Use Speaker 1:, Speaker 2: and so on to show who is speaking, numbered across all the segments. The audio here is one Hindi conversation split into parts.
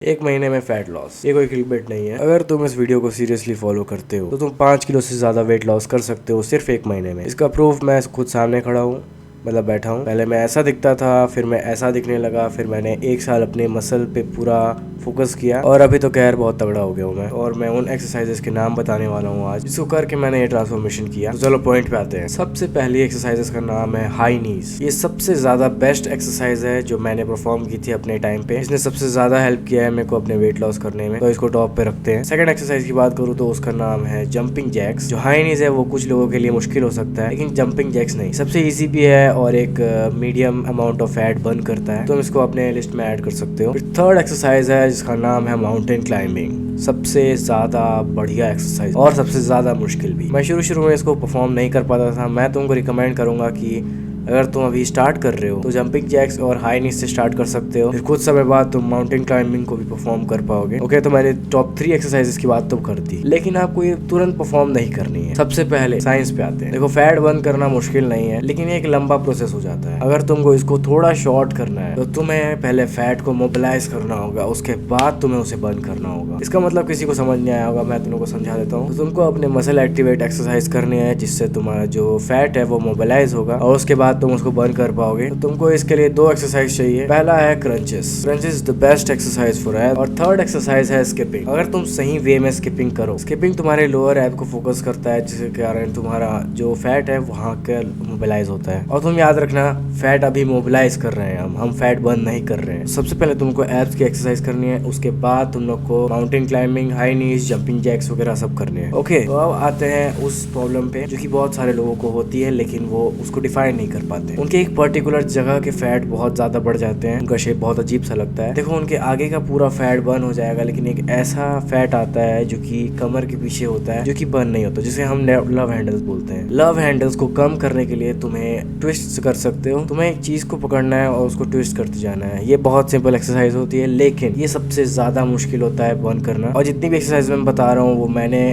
Speaker 1: एक महीने में फैट लॉस, ये कोई क्लिकबेट नहीं है। अगर तुम इस वीडियो को सीरियसली फॉलो करते हो तो तुम 5 किलो से ज्यादा वेट लॉस कर सकते हो सिर्फ एक महीने में। इसका प्रूफ मैं खुद सामने खड़ा हूँ, मतलब बैठा हूँ। पहले मैं ऐसा दिखता था, फिर मैं ऐसा दिखने लगा, फिर मैंने 1 साल अपने मसल पे पूरा फोकस किया और अभी तो खैर बहुत तगड़ा हो गया हूँ मैं। और मैं उन एक्सरसाइजेस के नाम बताने वाला हूँ आज, जिसको करके मैंने ये ट्रांसफॉर्मेशन किया। तो चलो पॉइंट पे आते हैं। सबसे पहली एक्सरसाइजेस का नाम है हाई नीज। ये सबसे ज्यादा बेस्ट एक्सरसाइज है जो मैंने परफॉर्म की थी अपने टाइम पे। इसने सबसे ज्यादा हेल्प किया है मेरे को अपने वेट लॉस करने में, तो इसको टॉप पे रखते हैं। सेकंड एक्सरसाइज की बात करूँ तो उसका नाम है जंपिंग जैक्स। जो हाई नीज है वो कुछ लोगों के लिए मुश्किल हो सकता है, लेकिन जंपिंग जैक्स नहीं, सबसे इजी भी है और एक medium amount of fat burn करता है। तुम इसको अपने लिस्ट में ऐड कर सकते हो। फिर थर्ड एक्सरसाइज है जिसका नाम है माउंटेन क्लाइंबिंग। सबसे ज्यादा बढ़िया एक्सरसाइज और सबसे ज्यादा मुश्किल भी। मैं शुरू में इसको परफॉर्म नहीं कर पाता था। मैं तुमको रिकमेंड करूंगा कि अगर तुम अभी स्टार्ट कर रहे हो तो जंपिंग जैक्स और हाई नीज से स्टार्ट कर सकते हो। फिर कुछ समय बाद तुम माउंटेन क्लाइंबिंग को भी परफॉर्म कर पाओगे। ओके, तो मैंने टॉप 3 एक्सरसाइजेस की बात तो कर दी, लेकिन आपको ये तुरंत परफॉर्म नहीं करनी है। सबसे पहले साइंस पे आते हैं। देखो, फैट बर्न करना मुश्किल नहीं है, लेकिन एक लंबा प्रोसेस हो जाता है। अगर तुमको इसको थोड़ा शॉर्ट करना है तो तुम्हें पहले फैट को मोबिलाइज करना होगा, उसके बाद तुम्हें उसे बर्न करना होगा। इसका मतलब किसी को समझ नहीं आया होगा, मैं तुमको समझा देता हूँ। तो तुमको अपने मसल एक्टिवेट एक्सरसाइज करनी है जिससे तुम्हारा जो फैट है वो मोबिलाइज होगा और उसके बाद तुम उसको बर्न कर पाओगे। तो तुमको इसके लिए 2 एक्सरसाइज चाहिए। पहला है crunches. Crunches is the best exercise for एब। और थर्ड एक्सरसाइज है स्किपिंग। अगर तुम सही वे में स्किपिंग करो, स्किपिंग तुम्हारे लोअर एब को फोकस करता है, जिसके कारण तुम्हारा जो फैट है वहाँ का मोबिलाइज होता है। और तुम याद रखना, फैट अभी मोबिलाइज कर रहे हैं, हम फैट बर्न नहीं कर रहे हैं। सबसे पहले तुमको एब्स की एक्सरसाइज करनी है, उसके बाद तुम लोग को माउंटेन क्लाइंबिंग, हाई नीज, जंपिंग जैक्स वगैरह सब करने हैं। ओके, तो अब आते हैं उस प्रॉब्लम पे जो कि बहुत सारे लोगों को होती है, लेकिन वो उसको डिफाइन नहीं कर पाते। उनके एक पर्टिकुलर जगह के फैट बहुत ज्यादा बढ़ जाते हैं, उनका शेप बहुत अजीब सा लगता है। देखो, उनके आगे का पूरा फैट बर्न हो जाएगा, लेकिन एक ऐसा फैट आता है जो कि कमर के पीछे होता है, जो कि बर्न नहीं होता, जिसे हम लव हैंडल्स बोलते हैं। लव हैंडल्स को कम करने के लिए तुम्हें ट्विस्ट कर सकते हो। तुम्हें एक चीज को पकड़ना है और उसको ट्विस्ट करते जाना है। ये बहुत सिंपल एक्सरसाइज होती है, लेकिन ये सबसे ज्यादा मुश्किल होता है बर्न करना। और जितनी भी एक्सरसाइज मैं बता रहा हूँ वो मैंने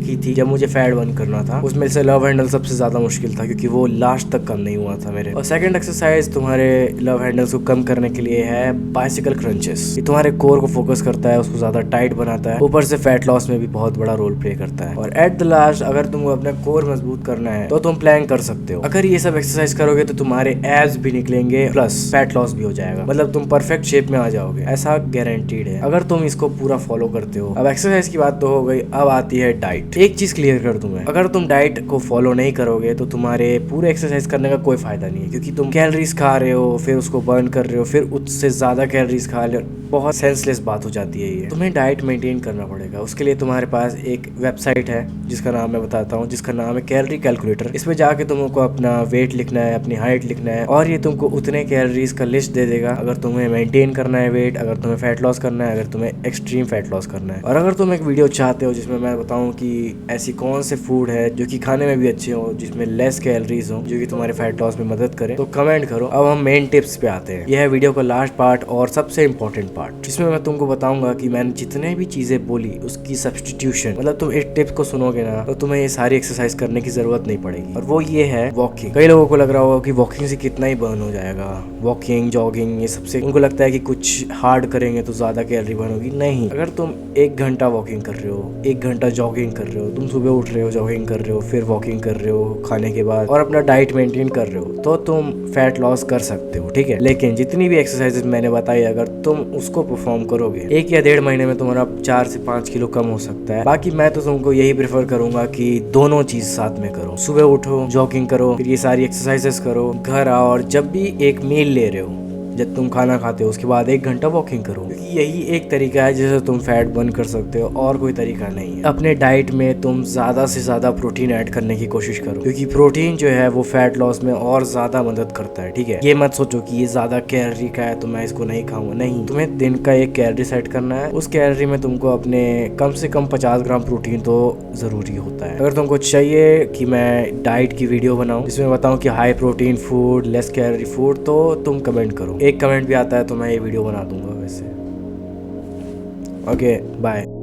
Speaker 1: की थी जब मुझे फैट बर्न करना था। उसमें से लव हैंडल सबसे ज्यादा मुश्किल था, क्योंकि वो लास्ट तक कम नहीं हुआ था मेरे। और सेकंड एक्सरसाइज तुम्हारे लव हैंडल्स को कम करने के लिए है बाइसिकल क्रंचेस। ये तुम्हारे कोर को फोकस करता है, उसको ज्यादा टाइट बनाता है, ऊपर से फैट लॉस में भी बहुत बड़ा रोल प्ले करता है। और एट द लास्ट, अगर तुमको अपना कोर मजबूत करना है तो तुम प्लान कर सकते हो। अगर ये सब एक्सरसाइज करोगे तो तुम्हारे एब्स भी निकलेंगे, प्लस फैट लॉस भी हो जाएगा। मतलब तुम परफेक्ट शेप में आ जाओगे, ऐसा गारंटीड है अगर तुम इसको पूरा फॉलो करते हो। अब एक्सरसाइज की बात तो हो गई, अब आती है डाइट। एक चीज क्लियर कर दूं मैं, अगर तुम डाइट को फॉलो नहीं करोगे तो तुम्हारे पूरे एक्सरसाइज करने का कोई फायदा नहीं है, क्योंकि तुम कैलोरीज खा रहे हो, फिर उसको बर्न कर रहे हो, फिर उससे ज्यादा कैलोरीज खा रहे हो। बहुत सेंसलेस बात हो जाती है ये। तुम्हें डाइट मेंटेन करना पड़ेगा। उसके लिए तुम्हारे पास एक वेबसाइट है जिसका नाम मैं बताता हूँ, जिसका नाम है कैलोरी कैलकुलेटर। इसमें जाके तुमको अपना वेट लिखना है, अपनी हाइट लिखना है, और ये तुमको उतने कैलोरीज का लिस्ट दे देगा। अगर तुम्हें मेंटेन करना है वेट, अगर तुम्हें फैट लॉस करना है, अगर तुम्हें एक्सट्रीम फैट लॉस करना है। और अगर तुम एक वीडियो चाहते हो जिसमें मैं बताऊं कि ऐसी कौन से फूड है जो कि खाने में भी अच्छे हो, जिसमें लेस कैलोरीज हो, जो कि तुम्हारे फैट लॉस में मदद करे, तो कमेंट करो। अब हम मेन टिप्स पे आते हैं। यह है वीडियो का लास्ट पार्ट और सबसे इम्पोर्टेंट पार्ट, जिसमें मैं तुमको बताऊंगा कि मैंने जितने भी चीजें बोली उसकी सब्स्टिट्यूशन। मतलब तुम एक टिप को सुनोगे ना तो तुम्हें ये सारी एक्सरसाइज करने की जरूरत नहीं पड़ेगी, और वो ये है वॉकिंग। कई लोगों को लग रहा होगा कि वॉकिंग से कितना ही बर्न हो जाएगा, वॉकिंग, जॉगिंग, ये सबसे उनको लगता है कि कुछ हार्ड करेंगे तो ज्यादा कैलोरी बर्न होगी। नहीं, अगर तुम 1 घंटा वॉकिंग कर रहे हो, 1 घंटा जॉगिंग कर रहे हो, तुम सुबह उठ रहे हो, जॉगिंग कर रहे हो, फिर वॉकिंग कर रहे हो खाने के बाद, और अपना डाइट मेंटेन कर रहे हो, तो तुम फैट लॉस कर सकते हो, ठीक है। लेकिन जितनी भी एक्सरसाइजेज मैंने बताई, अगर तुम उसको परफॉर्म करोगे 1 या 1.5 महीने में तुम्हारा 4 से 5 किलो कम हो सकता है। बाकी मैं तो तुमको यही प्रेफर करूंगा कि दोनों चीज साथ में करो। सुबह उठो, जॉगिंग करो, फिर ये सारी एक्सरसाइजेस करो, घर आओ, और जब भी एक मील ले रहे हो, जब तुम खाना खाते हो उसके बाद 1 घंटा वॉकिंग करो, क्योंकि यही एक तरीका है जिससे तुम फैट बर्न कर सकते हो, और कोई तरीका नहीं है। अपने डाइट में तुम ज्यादा से ज्यादा प्रोटीन ऐड करने की कोशिश करो, क्योंकि प्रोटीन जो है वो फैट लॉस में और ज्यादा मदद करता है, ठीक है। ये मत सोचो कि ये ज्यादा कैलोरी का है तो मैं इसको नहीं खाऊंगा। नहीं, तुम्हें दिन का एक कैलोरी सेट करना है। उस कैलोरी में तुमको अपने कम से कम 50 ग्राम प्रोटीन तो जरूरी होता है। अगर तुमको चाहिए कि मैं डाइट की वीडियो बनाऊं जिसमें बताऊं कि high protein food, less calorie food, तो तुम कमेंट करो। एक कमेंट भी आता है तो मैं ये वीडियो बना दूंगा वैसे। Okay, bye.